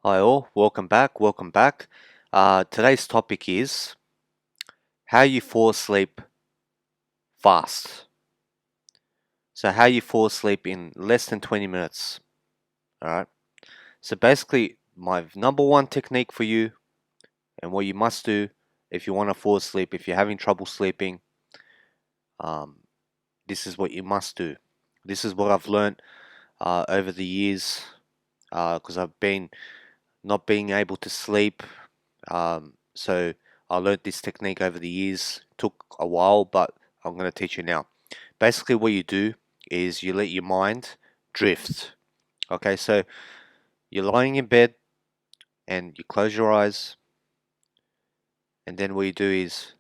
Hi all, welcome back, welcome back. Today's topic is how you fall asleep fast. So how you fall asleep in less than 20 minutes. Alright. So basically my number one technique for you and what you must do if you want to fall asleep, if you're having trouble sleeping, um, this is what you must do. This is what I've learned over the years because I've been not being able to sleep. So I learned this technique over the years. It took a while, but I'm going to teach you now. Basically, what you do is you let your mind drift. Okay, so you're lying in bed and you close your eyes, and then what you do is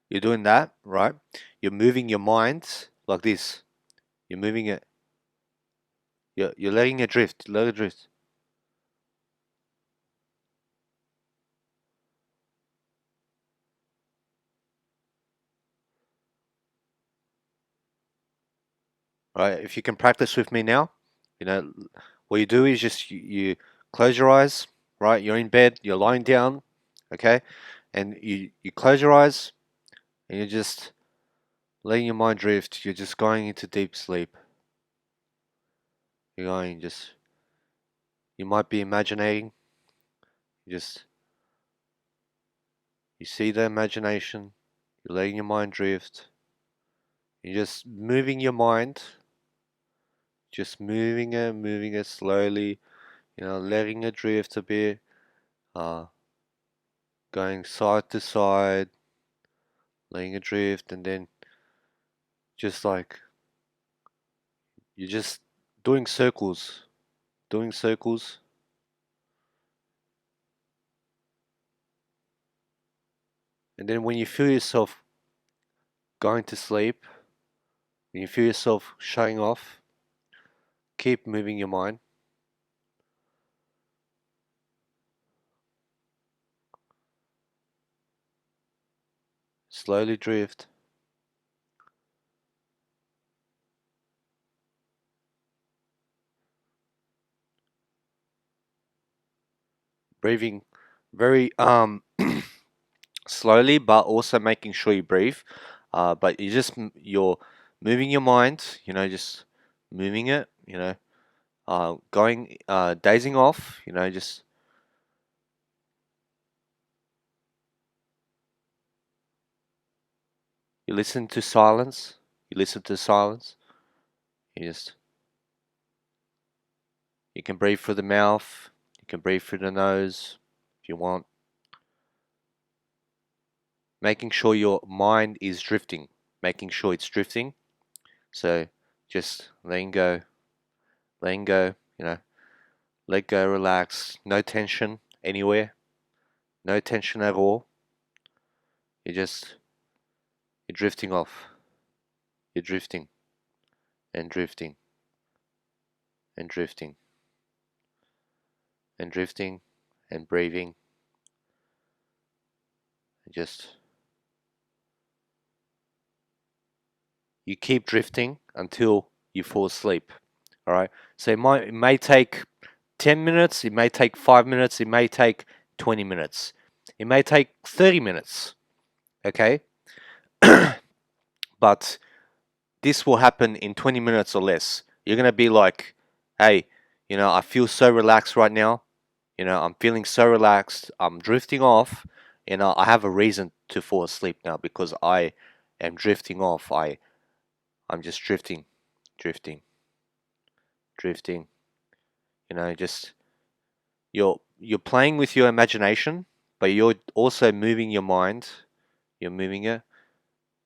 you're doing that, right? You're moving your mind like this. You're moving it. You're letting it drift. Let it drift. Right? If you can practice with me now, you know what you do is just you close your eyes. Right? You're in bed. You're lying down. Okay, and you close your eyes and you're just letting your mind drift. You're just going into deep sleep. You're going just. You might be imagining. You just you see the imagination. You're letting your mind drift. You're just moving your mind. Just moving it slowly. Letting it drift a bit. Uh, Going side to side, letting it drift, and then just like you're just doing circles, doing circles. And then when you feel yourself going to sleep, when you feel yourself shutting off, keep moving your mind. Slowly drift, breathing very slowly, but also making sure you breathe. But you're moving your mind. Just moving it. Going dazing off. Just you listen to silence. You listen to silence. You just you can breathe through the mouth. You can breathe through the nose if you want. Making sure your mind is drifting. Making sure it's drifting. So just letting go. Let go, relax. No tension anywhere. No tension at all. You're just you're drifting off. You're drifting and drifting and drifting and drifting and breathing. And just you keep drifting until you fall asleep. All right. So it may take 10 minutes, it may take 5 minutes, it may take 20 minutes. It may take 30 minutes. Okay? But this will happen in 20 minutes or less. You're going to be like, "Hey, I feel so relaxed right now. I'm feeling so relaxed. I'm drifting off. I have a reason to fall asleep now because I am drifting off. I'm just drifting, drifting, drifting. Just you're playing with your imagination, but you're also moving your mind. You're moving it,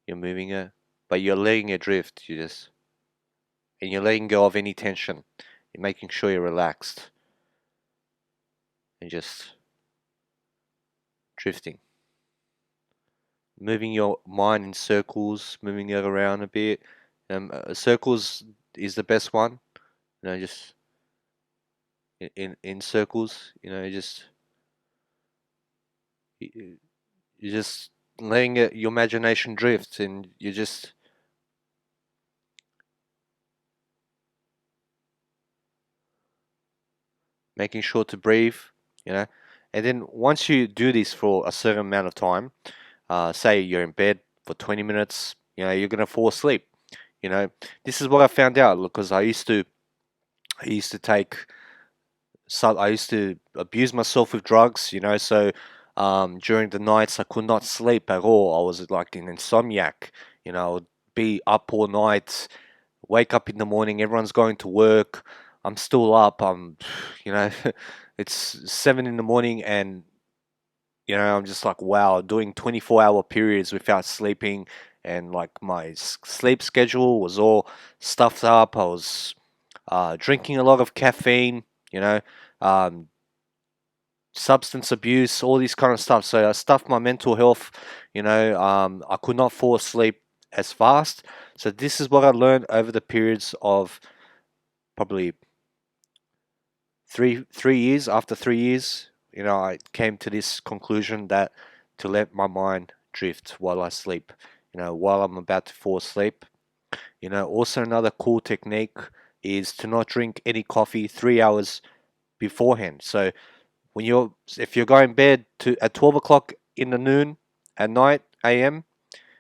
you're moving it, but you're letting it drift. And you're letting go of any tension. You're making sure you're relaxed and just drifting. Moving your mind in circles, moving it around a bit. Circles is the best one. Just in circles. You know, you- you're just letting your imagination drift, and you're just making sure to breathe. You know, and then once you do this for a certain amount of time, say you're in bed for 20 minutes, you know, you're gonna fall asleep. You know, this is what I found out because I used to take I used to abuse myself with drugs, you know, so during the nights I could not sleep at all. I was like an insomniac, you know, I would be up all night, wake up in the morning, everyone's going to work, I'm still up, you know, it's 7 in the morning and, you know, I'm just like, wow, doing 24-hour periods without sleeping and like my sleep schedule was all stuffed up. I was drinking a lot of caffeine, you know, um, substance abuse, all this kind of stuff. So I stuffed my mental health, you know, I could not fall asleep as fast. So this is what I learned over the periods of probably 3 years. After 3 years, you know, I came to this conclusion that to let my mind drift while I sleep, you know, while I'm about to fall asleep. You know, also another cool technique is to not drink any coffee 3 hours beforehand. So if you're going to bed at 12 o'clock in the noon at night a.m.,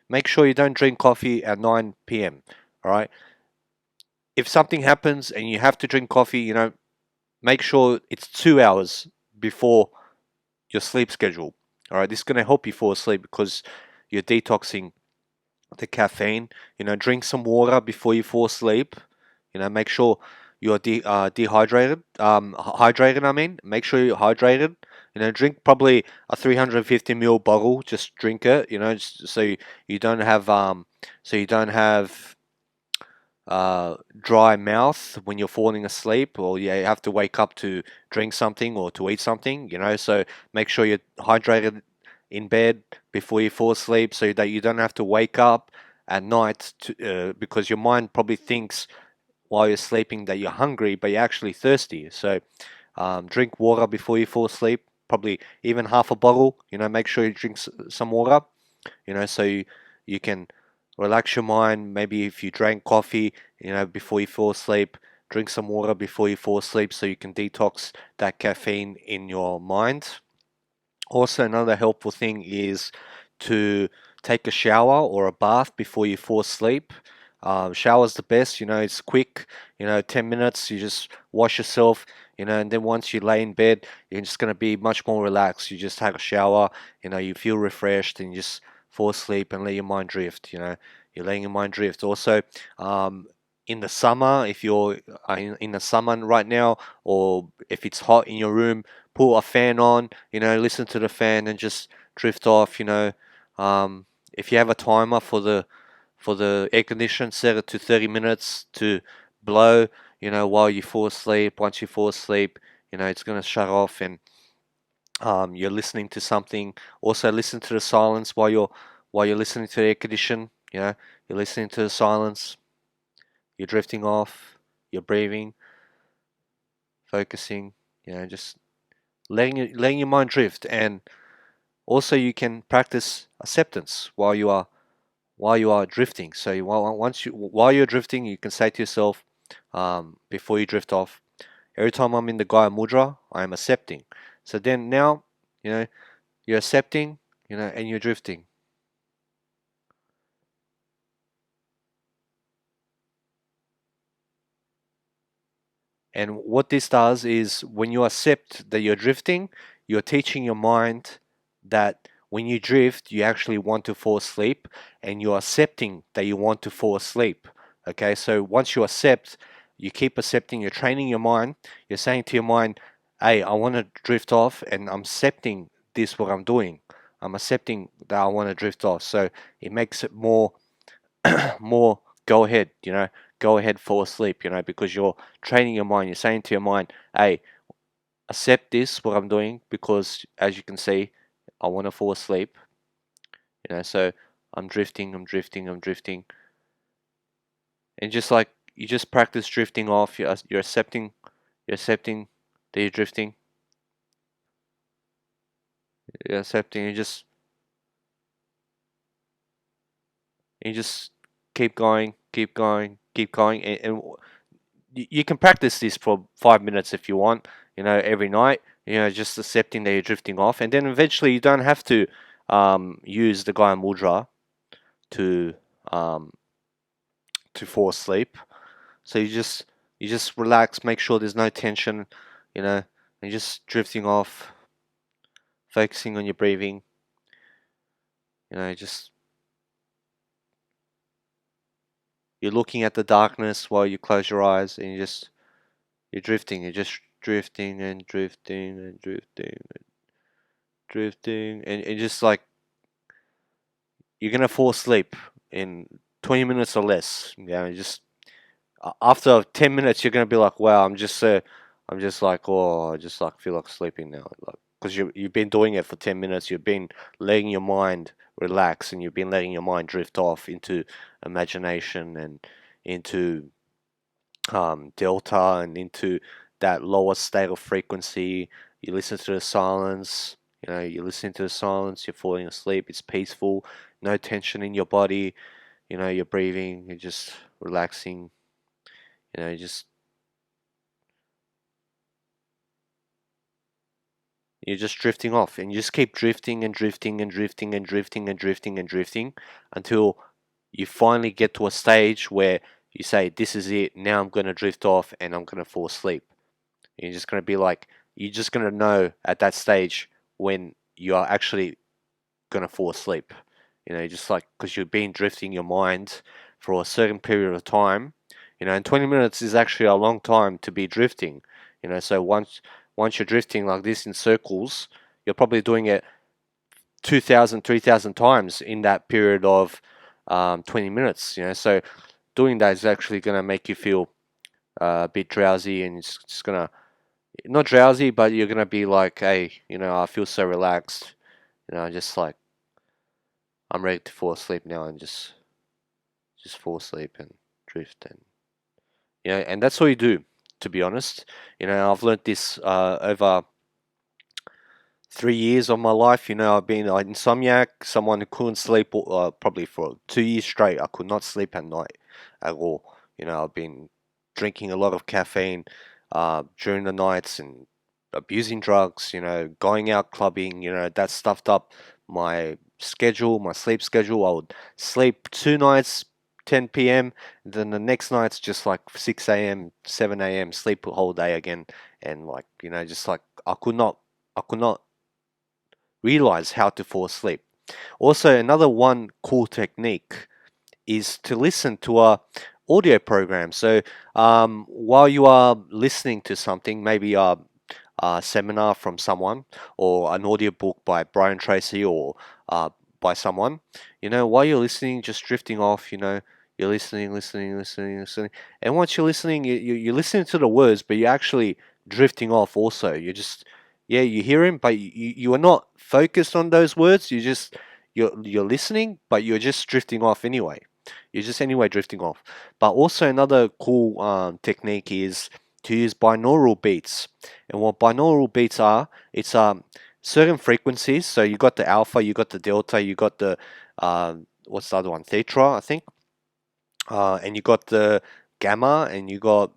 make sure you don't drink coffee at 9 p.m. All right. If something happens and you have to drink coffee, you know, make sure it's 2 hours before your sleep schedule. All right. This is going to help you fall asleep because you're detoxing the caffeine. You know, drink some water before you fall asleep. You know, make sure you're dehydrated. Hydrated. I mean, make sure you're hydrated. You know, drink probably a 350 ml bottle. Just drink it. You know, just so you don't have so you don't have dry mouth when you're falling asleep, or you have to wake up to drink something or to eat something. You know, so make sure you're hydrated in bed before you fall asleep, so that you don't have to wake up at night because your mind probably thinks while you're sleeping that you're hungry, but you're actually thirsty. So drink water before you fall asleep, probably even half a bottle. You know, make sure you drink some water. You know, so you can relax your mind. Maybe if you drank coffee, you know, before you fall asleep, drink some water before you fall asleep, so you can detox that caffeine in your mind. Also, another helpful thing is to take a shower or a bath before you fall asleep. Shower's the best, you know, it's quick, you know, 10 minutes, you just wash yourself, you know, and then once you lay in bed, you're just going to be much more relaxed. You just have a shower, you know, you feel refreshed and you just fall asleep and let your mind drift, you know, you're letting your mind drift. Also, in the summer, if you're in the summer right now, or if it's hot in your room, put a fan on, you know, listen to the fan and just drift off, you know. If you have a timer for the air condition, set it to 30 minutes to blow, you know, while you fall asleep. Once you fall asleep, you know, it's going to shut off and you're listening to something. Also listen to the silence while you're listening to the air condition, you know, you're listening to the silence, you're drifting off, you're breathing, focusing, you know, just letting your mind drift. And also you can practice acceptance while you are drifting. So while you're drifting, you can say to yourself, before you drift off, every time I'm in the Gaya Mudra, I am accepting. So then now, you know, you're accepting, you know, and you're drifting. And what this does is when you accept that you're drifting, you're teaching your mind that when you drift, you actually want to fall asleep, and you're accepting that you want to fall asleep. Okay, so once you accept, you keep accepting, you're training your mind, you're saying to your mind, hey, I want to drift off, and I'm accepting this, what I'm doing. I'm accepting that I want to drift off. So it makes it more go ahead, you know, go ahead, fall asleep, you know, because you're training your mind. You're saying to your mind, hey, accept this, what I'm doing, because as you can see, I want to fall asleep, you know, so I'm drifting, I'm drifting, I'm drifting. And just like you just practice drifting off, you're accepting that you're drifting. You're accepting. You just keep going, keep going, keep going, and you can practice this for 5 minutes if you want. Every night. Just accepting that you're drifting off, and then eventually you don't have to use the Gaya Mudra to um, fall asleep. So you just relax, make sure there's no tension, and just drifting off, focusing on your breathing. Just you're looking at the darkness while you close your eyes, and you're drifting. You're just drifting and drifting and drifting and drifting, and just like you're gonna fall asleep in 20 minutes or less. Just after 10 minutes, you're gonna be like, wow, I'm just like, oh, I just like feel like sleeping now, like because you've been doing it for 10 minutes. You've been letting your mind relax, and you've been letting your mind drift off into imagination and into delta and into that lower state of frequency. You listen to the silence. You listen to the silence. You're falling asleep. It's peaceful. No tension in your body. You're breathing. You're just relaxing. Just you're just drifting off, and you just keep drifting and drifting and drifting and drifting and drifting and drifting until you finally get to a stage where you say, "This is it. Now I'm gonna drift off, and I'm gonna fall asleep." You're just gonna be like, you're just gonna know at that stage when you are actually gonna fall asleep. Just like because you've been drifting your mind for a certain period of time. And 20 minutes is actually a long time to be drifting. So once you're drifting like this in circles, you're probably doing it 2,000, 3,000 times in that period of 20 minutes. So doing that is actually gonna make you feel a bit drowsy, and it's just gonna not drowsy, but you're gonna be like, hey, I feel so relaxed. Just like I'm ready to fall asleep now, and just fall asleep and drift, and and that's all you do. To be honest, I've learned this over 3 years of my life. I've been an insomniac, someone who couldn't sleep probably for 2 years straight. I could not sleep at night at all. I've been drinking a lot of caffeine during the nights and abusing drugs, going out clubbing, that stuffed up my schedule, my sleep schedule. I would sleep 2 nights, 10 p.m., then the next night's just like 6 a.m., 7 a.m., sleep the whole day again. And like, just like I could not realize how to fall asleep. Also, another one cool technique is to listen to a audio program. So while you are listening to something, maybe a seminar from someone or an audiobook by Brian Tracy or by someone, while you're listening, just drifting off, you're listening, listening, listening, listening. And once you're listening, you're listening to the words, but you're actually drifting off also. You're just, yeah, you hear him, but you are not focused on those words. You're listening, but you're just drifting off anyway. You're just anyway drifting off. But also another cool technique is to use binaural beats. And what binaural beats are, it's certain frequencies. So you got the alpha, you got the delta, you got the what's the other one? Theta, I think. And you got the gamma, and you got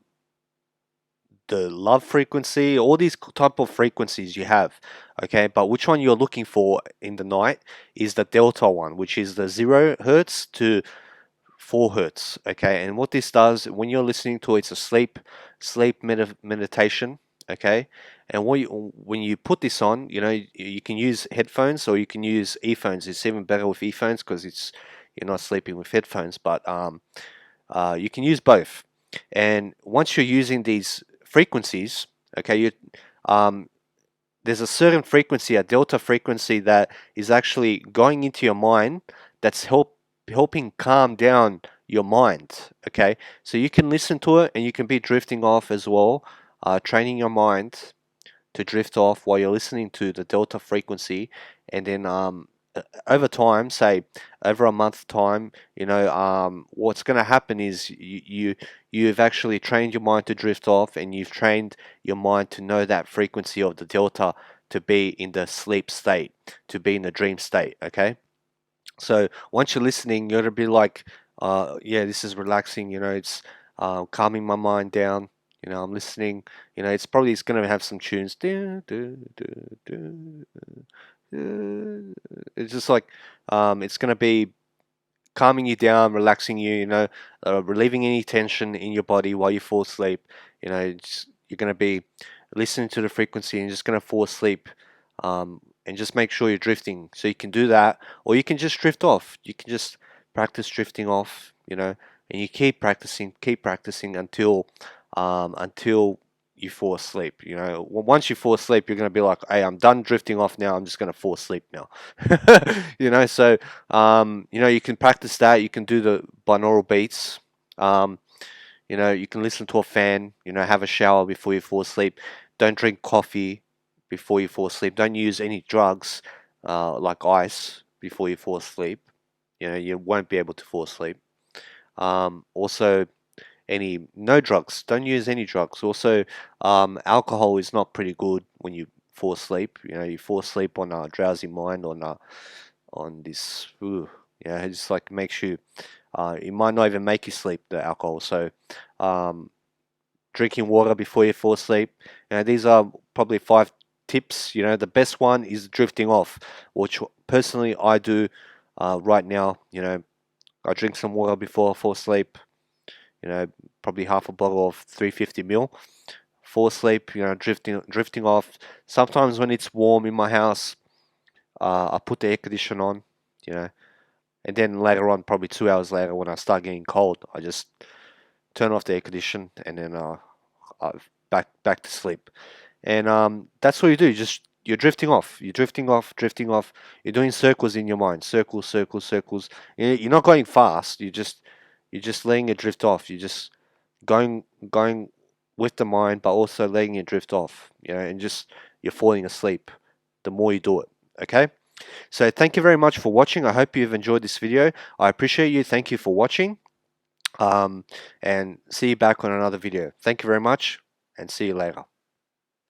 the love frequency, all these type of frequencies you have. Okay, but which one you're looking for in the night is the delta one, which is the 0 hertz to 4 hertz. Okay, and what this does when you're listening to it, it's a sleep meditation. Okay, and when you put this on, you can use headphones or you can use earphones. It's even better with earphones because you're not sleeping with headphones, but you can use both. And once you're using these frequencies, okay, there's a certain frequency, a delta frequency, that is actually going into your mind, that's helping calm down your mind. Okay, so you can listen to it and you can be drifting off as well, training your mind to drift off while you're listening to the delta frequency, and then over time, say over a month time, what's going to happen is you've actually trained your mind to drift off, and you've trained your mind to know that frequency of the delta, to be in the sleep state, to be in the dream state. Okay, so once you're listening, you're gonna be like, yeah, this is relaxing. It's calming my mind down. I'm listening. It's gonna have some tunes. It's just like, it's gonna be calming you down, relaxing you. Relieving any tension in your body while you fall asleep. You're gonna be listening to the frequency and just gonna fall asleep. And just make sure you're drifting. So you can do that, or you can just drift off. You can just practice drifting off, and you keep practicing until you fall asleep. Once you fall asleep, you're going to be like, hey, I'm done drifting off now. I'm just going to fall asleep now. So, you can practice that. You can do the binaural beats. You can listen to a fan, have a shower before you fall asleep. Don't drink coffee before you fall asleep. Don't use any drugs like ice before you fall asleep. You won't be able to fall asleep. Also, no drugs. Don't use any drugs. Also, alcohol is not pretty good when you fall asleep. You fall asleep on a drowsy mind, on this. It just like makes you. It might not even make you sleep, the alcohol. So, drinking water before you fall asleep. These are probably 5 tips. The best one is drifting off, which personally I do right now. I drink some water before I fall asleep. Probably half a bottle of 350 ml. Fall asleep. Drifting off. Sometimes when it's warm in my house, I put the air conditioner on. And then later on, probably 2 hours later, when I start getting cold, I just turn off the air conditioner, and then back to sleep. And that's what you do. You're drifting off. You're drifting off, drifting off. You're doing circles in your mind. Circles, circles, circles. You're not going fast. You're just letting it drift off. You're just going with the mind, but also letting it drift off. And just you're falling asleep the more you do it. Okay? So thank you very much for watching. I hope you've enjoyed this video. I appreciate you. Thank you for watching. And see you back on another video. Thank you very much, and see you later.